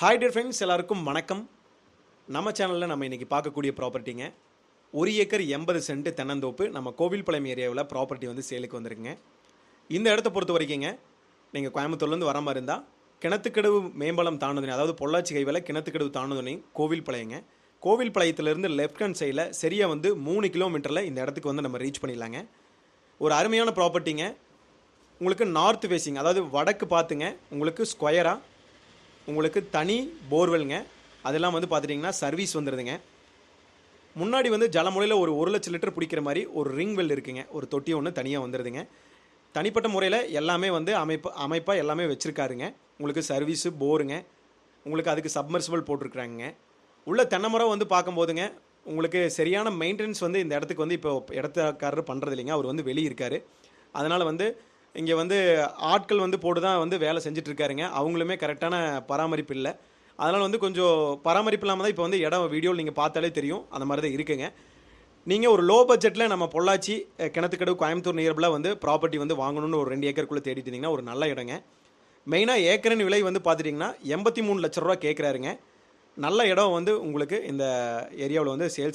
Hi dear friends, எல்லாருக்கும் வணக்கம். நம்ம சேனலில் நம்ம இன்றைக்கி பார்க்கக்கூடிய ப்ராப்பர்ட்டிங்க 1 ஏக்கர் 80 சென்ட் தென்னந்தோப்பு நம்ம கோவில்பாளையம் ஏரியாவில் ப்ராப்பர்ட்டி வந்து சேலுக்கு வந்திருக்குங்க. இந்த இடத்த பொறுத்த வரைக்குங்க, நீங்கள் கோயம்புத்தூர்லேருந்து வர மாதிரி இருந்தால் கிணத்துக்கடவு மேம்பாலம் தாண்டுதனி, அதாவது பொள்ளாச்சி கைவேல கிணத்துக்கடவு தாண்டுதனி கோவில்பாளையங்க. கோவில்பாளையத்திலேருந்து லெஃப்ட் ஹேண்ட் சைடில் சரியாக வந்து 3 கிலோமீட்டரில் இந்த இடத்துக்கு வந்து நம்ம ரீச் பண்ணிடலாங்க. ஒரு அருமையான ப்ராப்பர்ட்டிங்க. உங்களுக்கு நார்த் ஃபேஸிங், அதாவது வடக்கு பார்த்துங்க, உங்களுக்கு ஸ்கொயராக உங்களுக்கு தனி போர்வெல்ங்க. அதெல்லாம் வந்து பார்த்துட்டிங்கன்னா சர்வீஸ் வந்துடுதுங்க. முன்னாடி வந்து ஜலமுறையில் ஒரு 1,00,000 லிட்டர் பிடிக்கிற மாதிரி ஒரு ரிங் வெல் இருக்குங்க. ஒரு தொட்டி ஒன்று தனியாக வந்துடுதுங்க. தனிப்பட்ட முறையில் எல்லாமே வந்து அமைப்பாக எல்லாமே வச்சுருக்காருங்க. உங்களுக்கு சர்வீஸு போருங்க, உங்களுக்கு அதுக்கு சப்மர்சிபிள் போட்டிருக்குறாங்க. உள்ள தென்னை மரம் வந்து பார்க்கும்போதுங்க, உங்களுக்கு சரியான மெயின்டெனன்ஸ் வந்து இந்த இடத்துக்கு வந்து இப்போ இடத்துக்காரர் பண்ணுறது இல்லைங்க. அவர் வந்து வெளியே இருக்கார். அதனால் வந்து இங்கே வந்து ஆட்கள் வந்து போட்டு தான் வந்து வேலை செஞ்சிட்ருக்காருங்க. அவங்களுமே கரெக்டான பராமரிப்பு இல்லை. அதனால் வந்து கொஞ்சம் பராமரிப்பு இல்லாமல் தான் இப்போ வந்து இடம் வீடியோவில் நீங்கள் பார்த்தாலே தெரியும், அந்த மாதிரி தான் இருக்குங்க. நீங்கள் ஒரு லோ பட்ஜெட்டில் நம்ம பொள்ளாச்சி கிணத்துக்கடவு கோயம்புத்தூர் நியர்பில் வந்து ப்ராப்பர்ட்டி வந்து வாங்கணும்னு ஒரு 2 ஏக்கருக்குள்ளே தேடிட்டு இருந்தீங்கன்னா ஒரு நல்ல இடங்க. மெயினாக ஏக்கரின் விலை வந்து பார்த்துட்டிங்கன்னா 83 லட்ச ரூபா கேட்குறாருங்க. நல்ல இடம் வந்து உங்களுக்கு இந்த ஏரியாவில் வந்து சேல்ஸ்